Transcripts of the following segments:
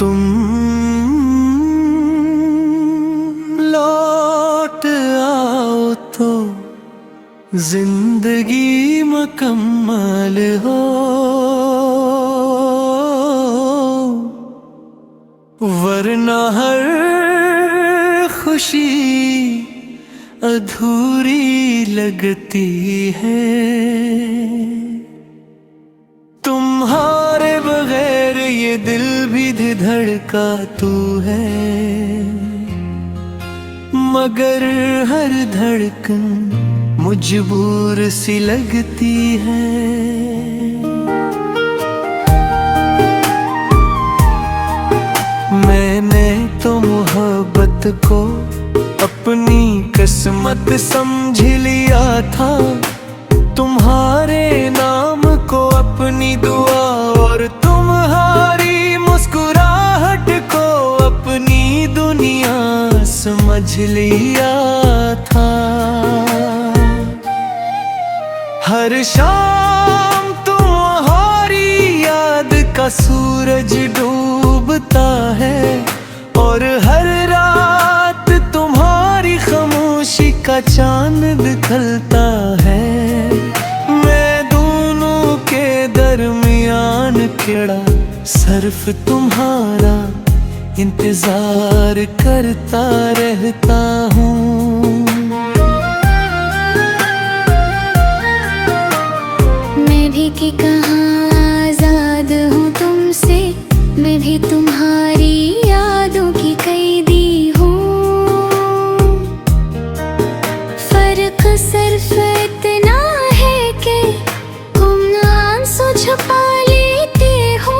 तुम लौट आओ तो जिंदगी मुकम्मल हो, वरना हर खुशी अधूरी लगती है। तुम्हारे बगैर ये दिल भी धड़का तू है, मगर हर धड़कन मजबूर सी लगती है। मैंने तो मोहब्बत को अपनी किस्मत समझ लिया था, तुम्हारे नाम को अपनी दुआ और तुम्हारी मुस्कुराहट को अपनी दुनिया समझ लिया था। हर शाम तुम्हारी याद का सूरज डूबता है, और हर रात तुम्हारी खामोशी का चांद निकलता है। मैं दोनों के दरमियान खड़ा सिर्फ तुम्हारा इंतजार करता रहता हूँ। मैं भी कि कहाँ आजाद हूँ तुमसे, मैं भी तुम्हारी यादों की कैदी हूँ। फर्क सिर्फ इतना है कि तुम आंसू छुपा लेते हो,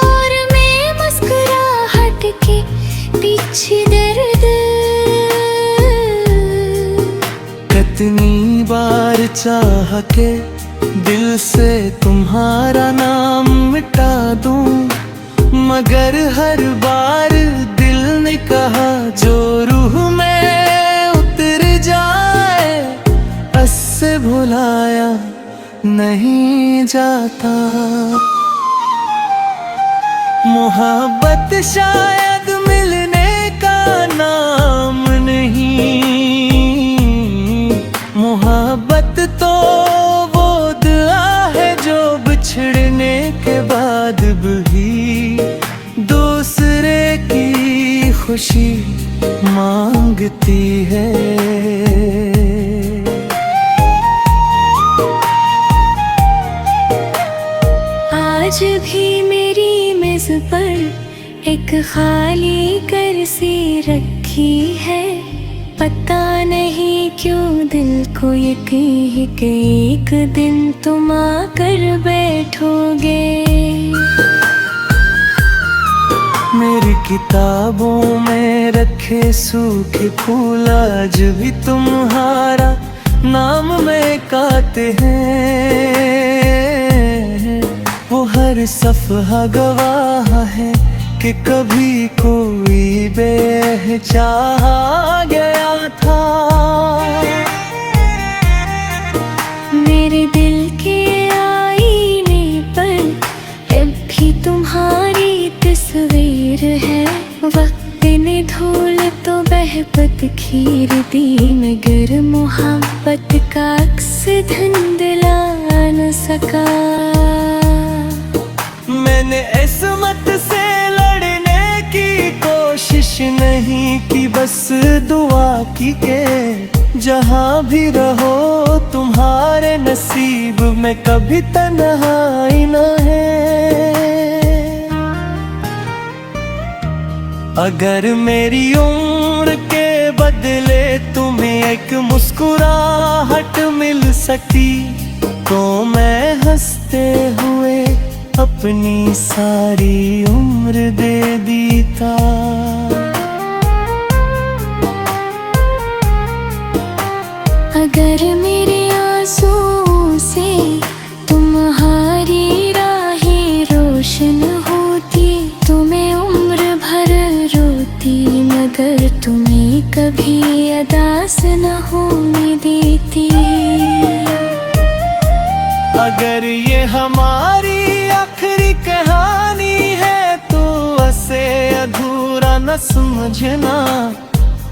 और मैं मुस्कुराहट के पीछे दर्द। कितनी बार चाह के दिल से तुम्हारा नाम मिटा दूं, मगर हर बार दिल ने कहा जो रूह में उतर जाए उससे भुलाया नहीं जाता। मोहब्बत शायद मिलने का नाम नहीं, मोहब्बत तो वो दुआ है जो बिछड़ने के बाद भी दूसरे की खुशी मांगती है। आज भी मेरी मेज पर एक खाली कुर्सी रखी है, पता नहीं क्यों दिल को यकीन है कि एक दिन तुम आकर बैठोगे। मेरी किताबों में रखे सूखे फूल आज भी तुम्हारा नाम में काते हैं। वो हर सफ़हा गवाह है कि कभी कोई बेचाहा गया था। मेरे दिल के आईने पर अब भी तुम्हारी तस्वीर है, वक्त ने धूल तो बहबत खीर दी, मगर मोहब्बत का अक्स धुंधला न सका। मैंने इस्मत से लड़ने की कोशिश नहीं की, बस दुआ की के जहाँ भी रहो तुम्हारे नसीब में कभी तन्हाई न है। अगर मेरी उम्र के बदले तुम्हें एक मुस्कुराहट मिल सकती, तो मैं हंसते हुए अपनी सारी उम्र दे देता। अगर मेरे आंसुओं से तुम्हारी राहें रोशन होती, तो मैं उम्र भर रोती, मगर तुम्हें कभी अदास न होने देती। अगर ये हमारी आखिरी कहानी है तो उसे न समझना,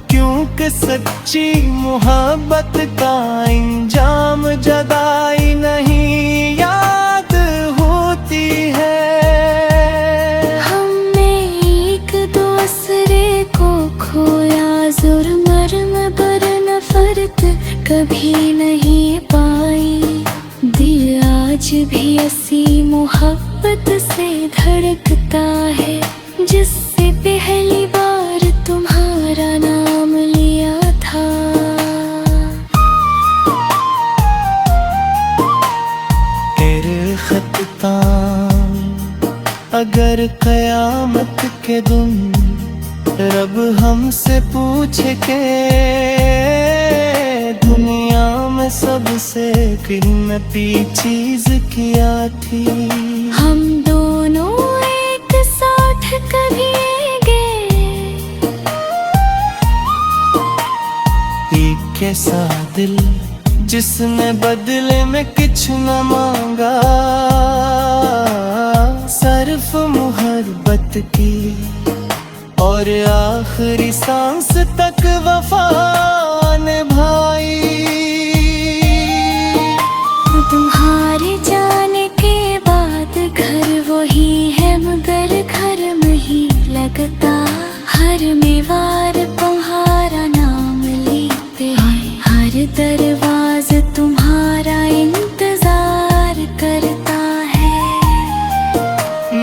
क्योंकि सच्ची मोहब्बत का इंजाम जुदाई नहीं याद होती है। हमने एक दूसरे को खोया, जुर्म पर नफरत कभी नहीं पाई। दिल आज भी ऐसी मोहब्बत से धड़कता है, जिससे पहली बार तुम्हारा नाम लिया था। तेरे खत्ता अगर कयामत के दिन रब हमसे पूछे के दुनिया में सबसे कीमती चीज क्या थी, हम दोनों एक साथ कभी गए। एक कैसा दिल जिसने बदले में कुछ न मांगा, सिर्फ मोहब्बत की और आखिरी सांस तक वफा निभाई। तुम्हारे जाने के बाद घर वही है, मगर घर में ही लगता। हर मेवार तुम्हारा नाम लेते हैं, हर दरवाज़ा तुम्हारा इंतजार करता है।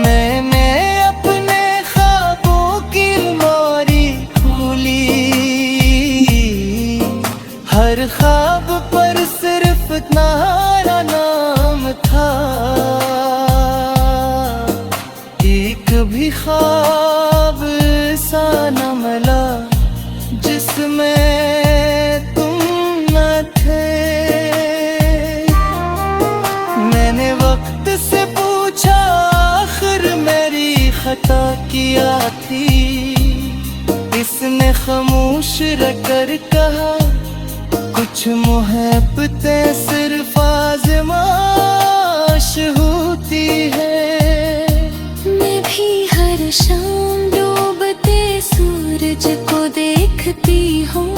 मैंने अपने ख्वाबों की अलमारी खोली, हर ख्वाब पर सिर्फ तुम्हारा नाम था। एक भी ख्वाब ऐसा न मिला जिसमें तुम न थे। मैंने वक्त से पूछा आखिर मेरी खता क्या थी, इसने खामोश रहकर कहा कुछ मोहब्बतें सिर्फ आज़माइश होती है। मैं भी हर शाम डूबते सूरज को देखती हूँ,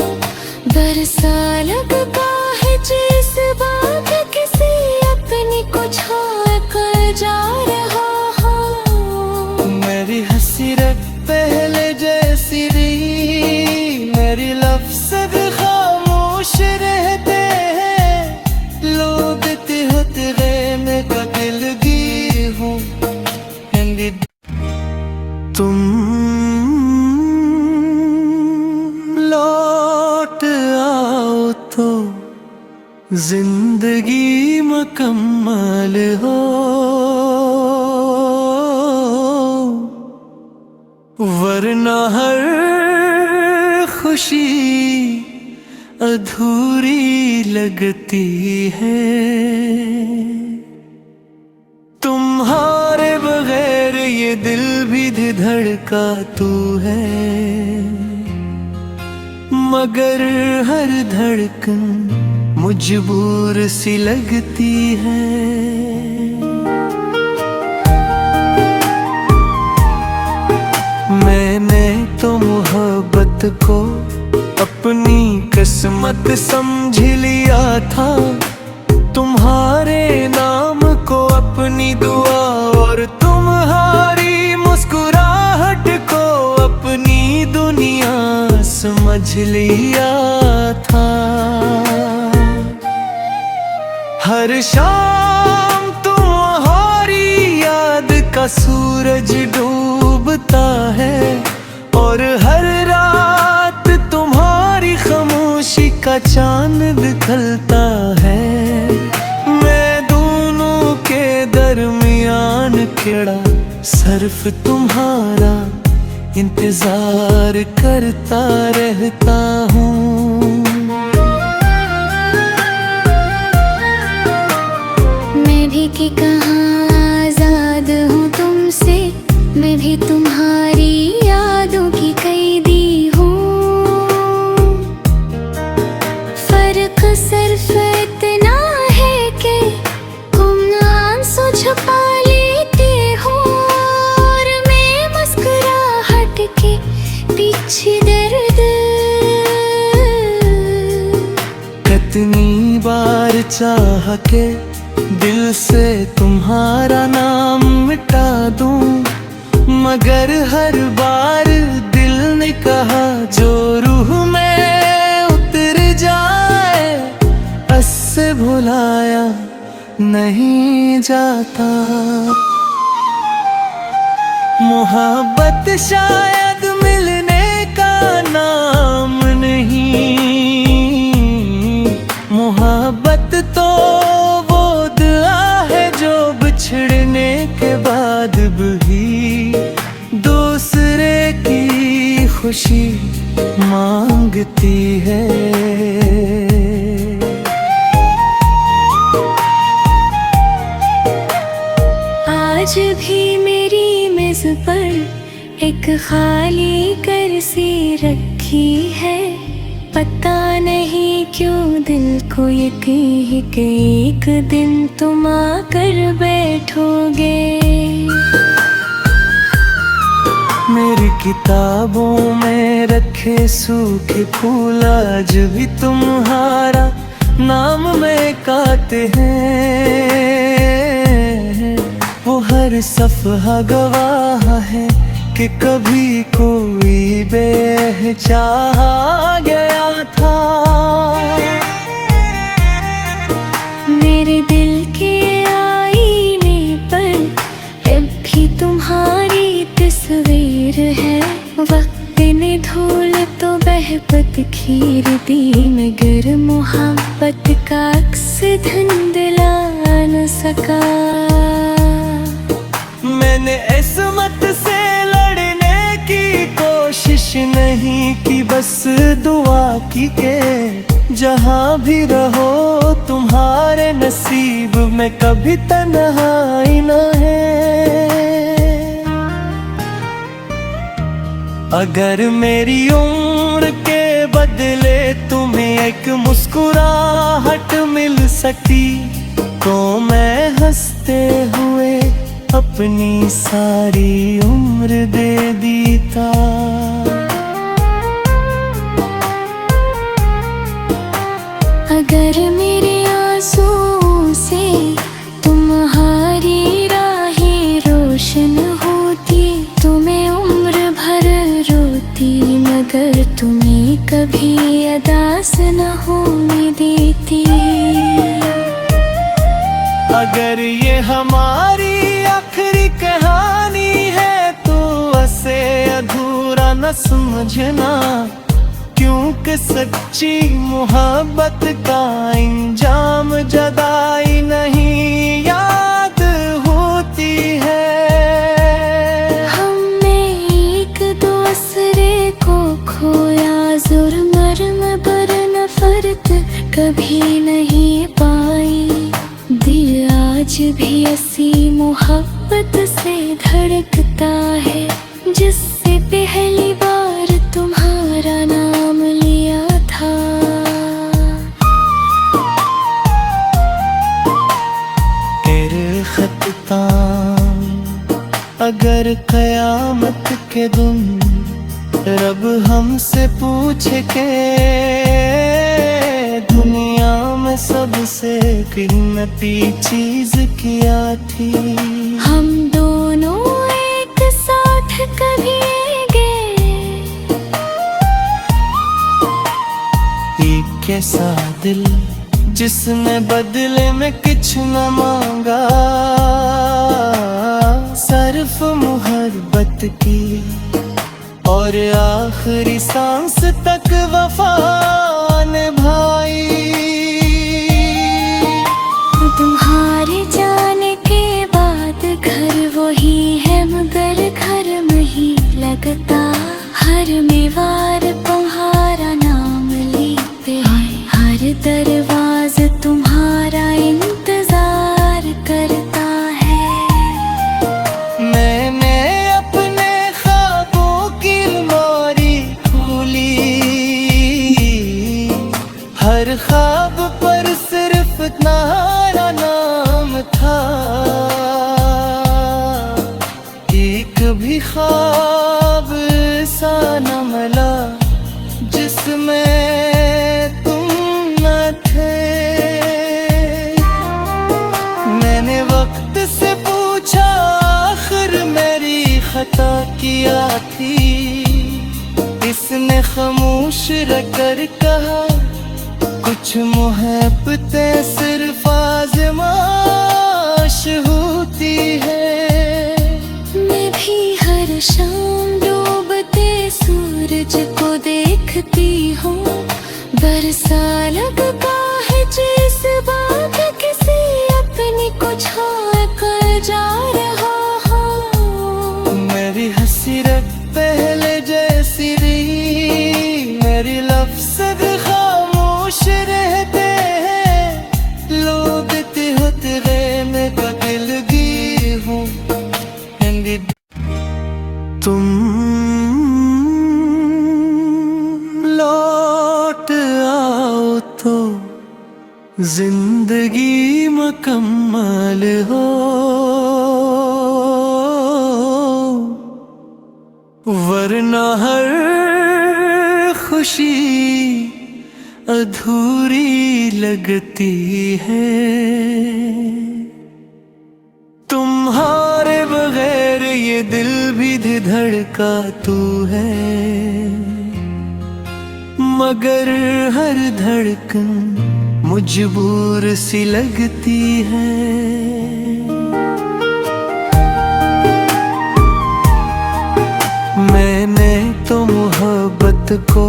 बरसा लगता है जिस बात किसी अपनी को छोड़ कर जा रहा हूँ। मेरी हसरत पहले जैसी रही, मेरी लफ्ज़ खामोश रहते हैं। लोग होते गए मैं का दिलगीर हूँ। तुम लौट आओ तो जिंदगी मुकम्मल हो, वरना हर खुशी अधूरी लगती है। तुम्हारे बगैर ये दिल भी धड़का तू है, मगर हर धड़कन मजबूर सी लगती है। मैंने तो मोहब्बत को अपनी किस्मत समझ लिया था, तुम्हारे नाम को अपनी दुआ और तुम्हारी मुस्कुराहट को अपनी दुनिया समझ लिया था। हर शाम तुम्हारी याद का सूरज डूबता है, और हर रात तुम्हारी खामोशी का चांद निकलता है। मैं दोनों के दरमियान खड़ा सिर्फ तुम्हारा इंतजार करता रहता हूँ। मैं भी कि कहाँ आजाद हूँ तुमसे, मैं भी तुम्हारी यादों की कैदी हूँ। फर्क सिर्फ इतना है कि तुम आंसू छुपा लेते हो और मैं मुस्कुराहट के कितनी बार चाह के दिल से तुम्हारा नाम मिटा दूं, मगर हर बार दिल ने कहा जो रूह में उतर जाए उससे भुलाया नहीं जाता। मोहब्बत शायद मिलने का नाम नहीं, मोहब्बत तो वो दुआ है जो बिछड़ने के बाद भी दूसरे की खुशी मांगती है। आज भी मेरी मेज पर एक खाली कुर्सी रखी है, पता नहीं क्यों दिल को यकीन कि एक दिन तुम आकर बैठोगे। मेरी किताबों में रखे सूखे फूल आज भी तुम्हारा नाम में काते हैं। वो हर सफ़हा गवाह है कि कभी कोई बेचाहा गया था। मेरे दिल के आईने पर अब भी तुम्हारी तस्वीर है। वक्त ने धूल तो बहपत खीर दी, मगर मोहब्बत का अक्स धुंधला न सका। मैंने इस्मत से लड़ने की कोशिश नहीं की, बस दुआ की के जहाँ भी रहो तुम्हारे नसीब में कभी तन्हाई न है। अगर मेरी उम्र के बदले तुम्हें एक मुस्कुराहट मिल सकती तो मैं हंसते हुए अपनी सारी उम्र दे देता। अगर मेरे आंसुओं से तुम्हारी राहें रोशन होती तो मैं उम्र भर रोती, मगर तुम्हें कभी अदास न होने देती। अगर ये हमारी आखिरी कहानी है तो उसे अधूरा न समझना, क्योंकि सच्ची मोहब्बत का इंजाम जुदाई नहीं याद होती है। हमने एक दूसरे को खोया, जुर्म पर नफरत कभी नहीं पाई। दिल आज भी ऐसी मोहब्बत से धड़कता है जिससे पहली बार तुम्हारा नाम लिया था। तेरे खत्ता अगर कयामत के दिन रब हमसे पूछे के दुनिया में सबसे कीमती चीज क्या थी, हम दोनों एक साथ कभी गए। एक कैसा दिल जिसने बदले में कुछ न मांगा, सिर्फ मोहब्बत की और आखिरी सांस तक वफा निभाई। तुम्हारे जाने के बाद घर वही है, मगर घर में ही लगता। हर मेवार तुम्हारा नाम लेते हैं, हर दरवाज़ा तुम्हारा इंतजार करता है। मैंने अपने ख्वाबों की अलमारी खोली, हर ख्वाब पर सिर्फ तुम्हारा नाम था। एक भी ख्वाब ऐसा न मिला जिसमें तुम न थे। खता किया थी, इसने खामोश रहकर कहा कुछ मोहब्बतें सिर्फ आज़माइश होती है। मैं भी हर शाम डूबते सूरज को देखती हूँ, बरसा लगता है जिस बात किसी अपनी को छोड़ कर जा रहा हूँ। मेरी हसरत पहले जैसी रही, मेरी लफ्ज़ खामोश रहते हैं, लोग होते गए मैं दिलगी हूँ। तुम लौट आओ तो जिंदगी मुकम्मल हो, वरना हर खुशी अधूरी लगती है। तुम्हारे बगैर ये दिल भी धड़का तू है, मगर हर धड़कन मजबूर सी लगती है। मैंने तो मोहब्बत को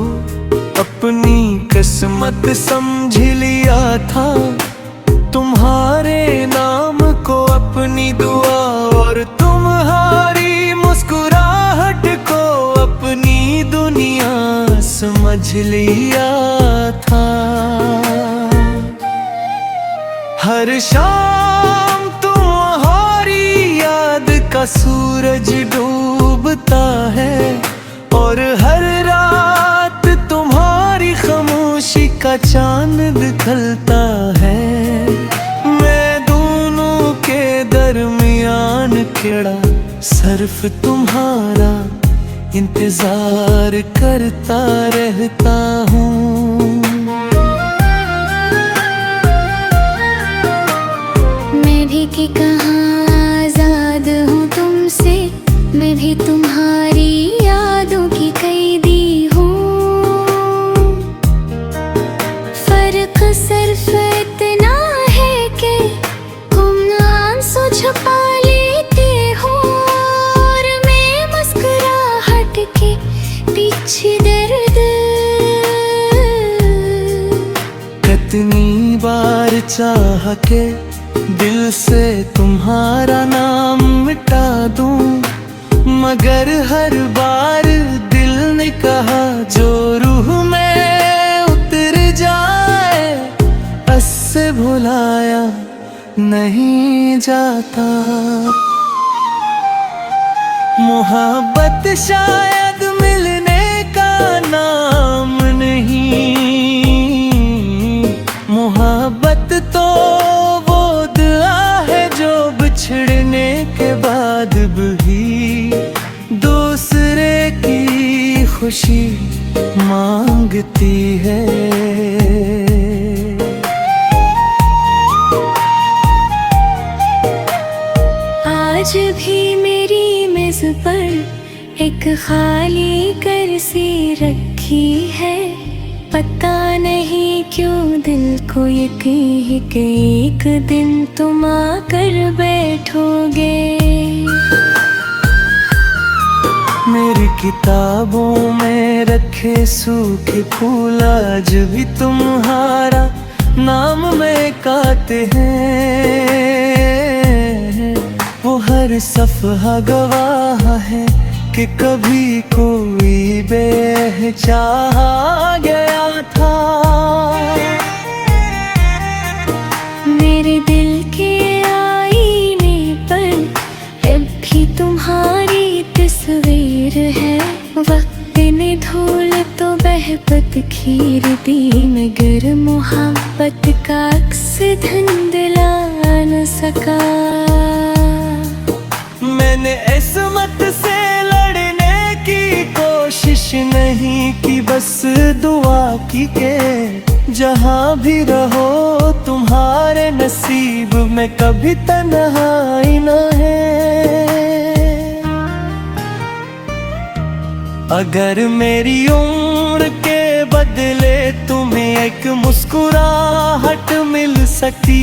अपनी किस्मत समझ लिया था, तुम्हारे नाम को अपनी दुआ और तुम्हारी मुस्कुराहट को अपनी दुनिया समझ लिया था। हर शाम तुम्हारी याद का सूरज डूबता है, और हर रात तुम्हारी खामोशी का चांद निकलता है। मैं दोनों के दरमियान खड़ा सिर्फ तुम्हारा इंतजार करता रहता हूँ। मैं भी कि कहाँ आजाद हूँ तुमसे, मैं भी तुम्हारी यादों की कैदी हूँ। फर्क सिर्फ इतना है कि तुम आंसू छुपा लेते हो, और मैं मुस्कुराहट के पीछे दर्द। कितनी बार चाह के दिल से तुम्हारा नाम मिटा दूं, मगर हर बार दिल ने कहा जो रूह में उतर जाए, उससे भुलाया नहीं जाता। मोहब्बत शायद मिलने का नाम नहीं, मोहब्बत तो वो दुआ है जो बिछड़ने के बाद भी दूसरे की खुशी मांगती है। आज भी मेरी मेज पर एक खाली कुर्सी रखी है, पता नहीं क्यों दिल को यकीन है कि एक दिन तुम आकर बैठोगे। मेरी किताबों में रखे सूखे फूल आज भी तुम्हारा नाम में काते हैं। वो हर सफ़हा गवाह है कि कभी कोई बेचाहा गया था। मेरे दिल के आईने पर अब भी तुम्हारी तस्वीर है, वक्त ने धूल तो बहबत खीर दी, मगर मोहब्बत का अक्स धुंधला न सका। मैंने इस्मत से लड़ने की कोशिश नहीं की, बस दुआ की के जहाँ भी रहो तुम्हारे नसीब में कभी तन्हाई न है। अगर मेरी उम्र के बदले तुम्हें एक मुस्कुराहट मिल सकती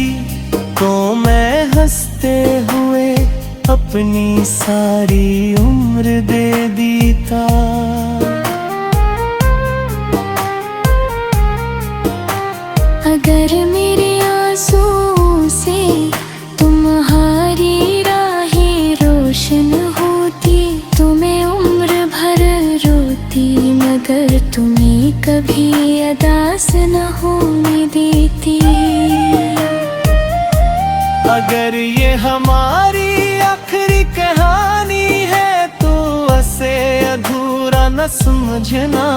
तो मैं हंसते हुए अपनी सारी उम्र दे देता। अगर मेरे आंसुओं से तुम्हारी राहें रोशन होती तो मैं उम्र भर रोती, मगर तुम्हें कभी अदास न होने देती। अगर ये हमारी आखिरी कहानी है तो उसे अधूरा न समझना,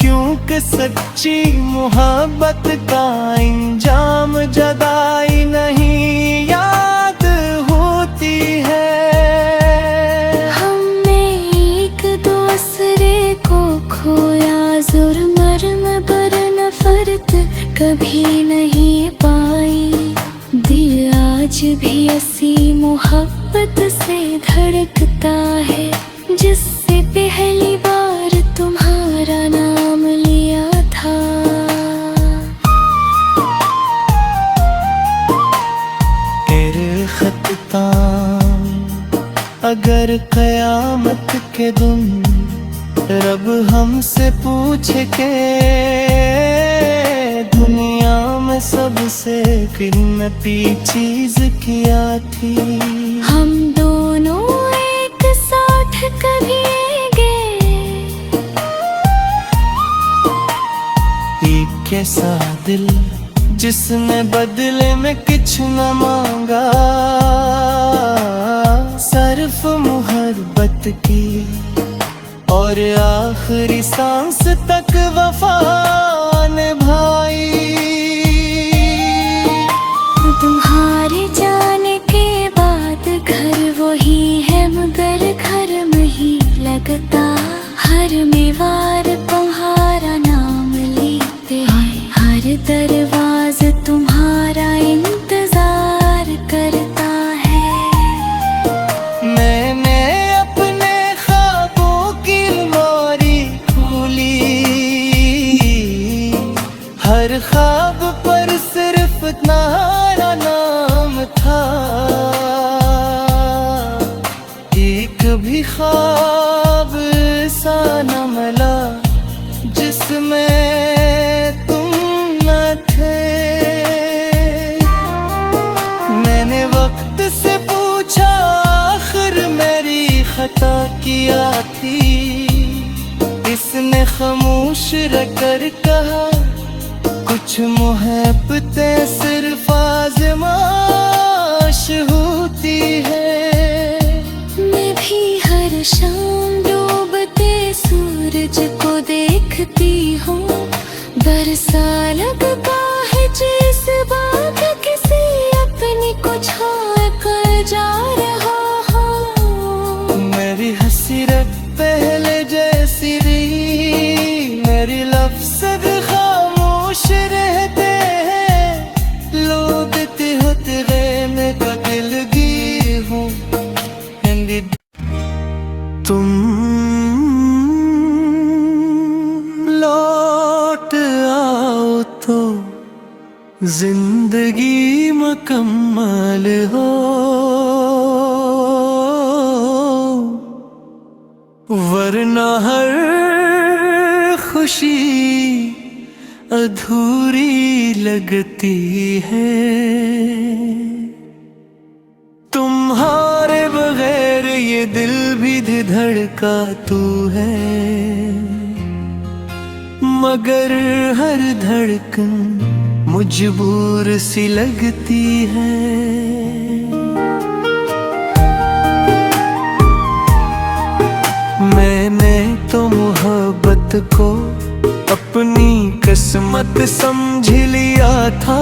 क्योंकि सच्ची मोहब्बत का इंजाम जुदाई नहीं याद होती है। हमने एक दूसरे को खोया, जुर्म पर नफरत कभी नहीं पाई। दिल आज भी ऐसी मोहब्बत से धड़कता है जिससे पहली बार तुम्हारा नाम लिया था। तेरे खत अगर कयामत के दिन रब हमसे पूछे के दुनिया में सबसे कीमती चीज क्या थी, हम दोनों एक साथ कहेंगे एक कैसा दिल जिसने बदले में कुछ न मांगा, सिर्फ मोहब्बत की और आखिरी सांस तक वफा निभाई। तुम्हारे जाने के बाद घर वही है मगर घर नहीं लगता। हर मेवार तुम्हारा नाम लेते हैं, हर दरवाज़ा तुम्हारा इंतजार करता है। मैंने अपने ख्वाबों की अलमारी खोली, हर ख्वाब पर सिर्फ तुम्हारा नाम था। एक भी ख्वाब सा न मिला जिसमें तुम न थे। मैंने वक्त से पूछा आखिर मेरी खता क्या थी, इसने खामोश रहकर कहा कुछ मोहब्बतें सिर्फ आज़माइश होती है। मैं भी हर शाम डूबते सूरज को देखती हूँ, बरसा लगता है जिस बात किसी अपनी को छोड़ कर जा रहा हूँ। मेरी हसरत पहले जैसी रही, मेरी लफ्ज़ खामोश रहते हैं। लोगते होते गए मैं का दिलगीर हूँ। तुम लौट आओ तो जिंदगी मुकम्मल हो, वरना हर खुशी अधूरी लगती है। तुम्हारे बगैर ये दिल भी धड़का तू है, मगर हर धड़कन मजबूर सी लगती है। मैंने तो मोहब्बत को अपनी किस्मत समझ लिया था,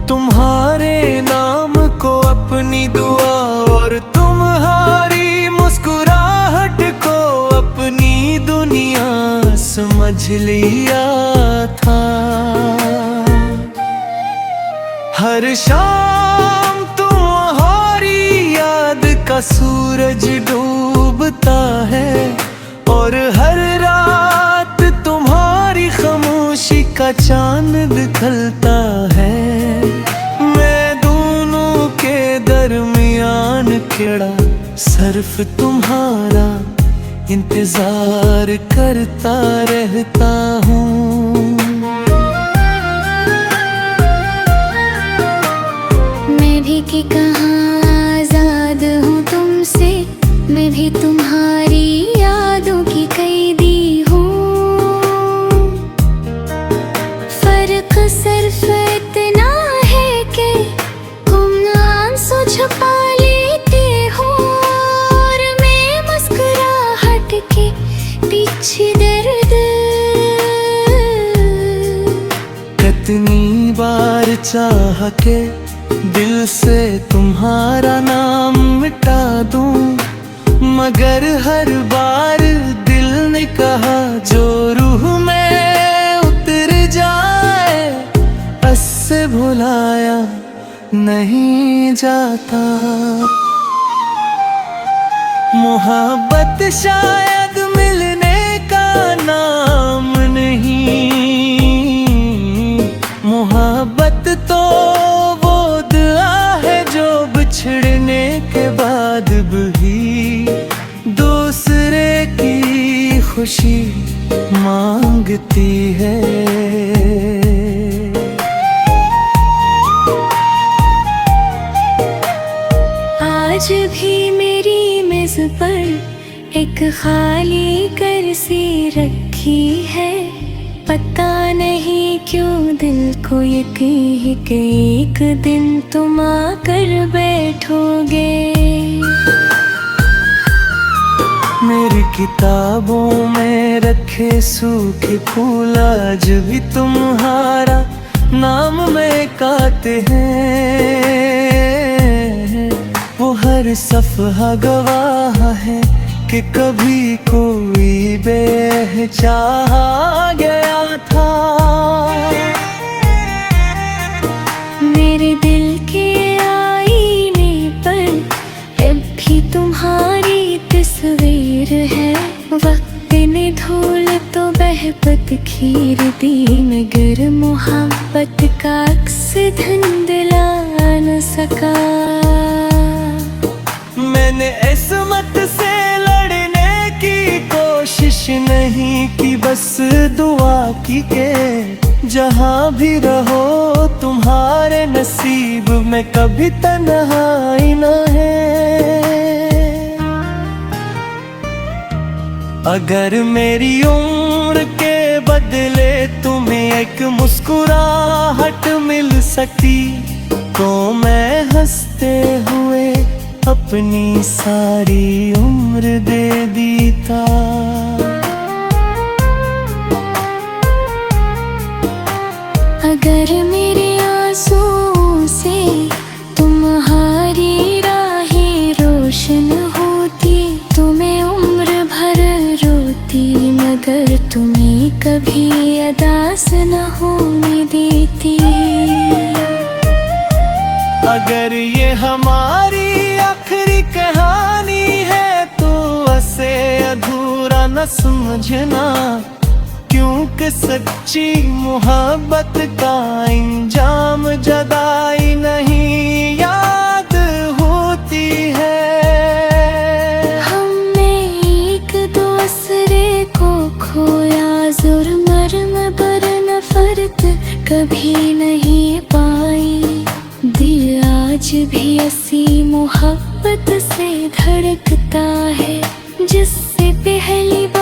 तुम्हारे नाम को अपनी दुआ और तुम्हारी मुस्कुराहट को अपनी दुनिया समझ लिया था। हर शाम तुम्हारी याद का सूरज डूबता है और सा चांद दिखलता है। मैं दोनों के दरमियान खड़ा सिर्फ तुम्हारा इंतजार करता रहता हूँ। मैं भी कि कहाँ आजाद हूँ तुमसे, मैं भी तुम्हारी यादों की कैदी हूँ। फर्क सिर्फ इतना है कि तुम आंसू छुपा लेते हो और मैं मुस्कुराहट के पीछे दर्द। कितनी बार चाह के दिल से तुम्हारा नाम मिटा दूं, मगर हर बार दिल ने कहा जो रूह में उतर जाए उससे भुलाया नहीं जाता। मोहब्बत शायद मिलने का नाम नहीं, मोहब्बत तो वो दुआ है जो बिछड़ने के बाद भी दूसरे की खुशी मांगती है। आज भी मेरी मेज पर एक खाली कुर्सी रखी है। पता नहीं क्यों दिल को यकीन है कि एक दिन तुम आकर बैठोगे। मेरी किताबों में रखे सूखे फूल आज भी तुम्हारा नाम में काते हैं। वो हर सफ़हा गवाह है कि कभी कोई बेचाहा गया था। मेरे दिल के आईने पर अब भी तुम्हारी तस्वीर है। वक्त ने धूल तो बहपत खीर दी, मगर मोहब्बत का अक्स धुंधला न सका। मैंने इस्मत से लड़ने की कोशिश नहीं की, बस दुआ की के जहाँ भी रहो तुम्हारे नसीब में कभी तन्हाई न है। अगर मेरी उम्र के बदले तुम्हें एक मुस्कुराहट मिल सकी तो मैं हंसते हुए अपनी सारी उम्र दे देता। अगर मेरे आंसुओं से तुम्हारी राहें रोशन होती तो मैं उम्र भर रोती, मगर तुम्हें कभी अदास न होने देती। अगर ये हमारी आखिरी कहानी है तो उसे अधूरा न समझना, क्योंकि सच्ची मोहब्बत का इंजाम जुदाई नहीं याद होती है। हमने एक दूसरे को खोया, जुर्म पर नफरत कभी नहीं पाई। दिल आज भी ऐसी मोहब्बत से धड़कता है जिससे पहली बार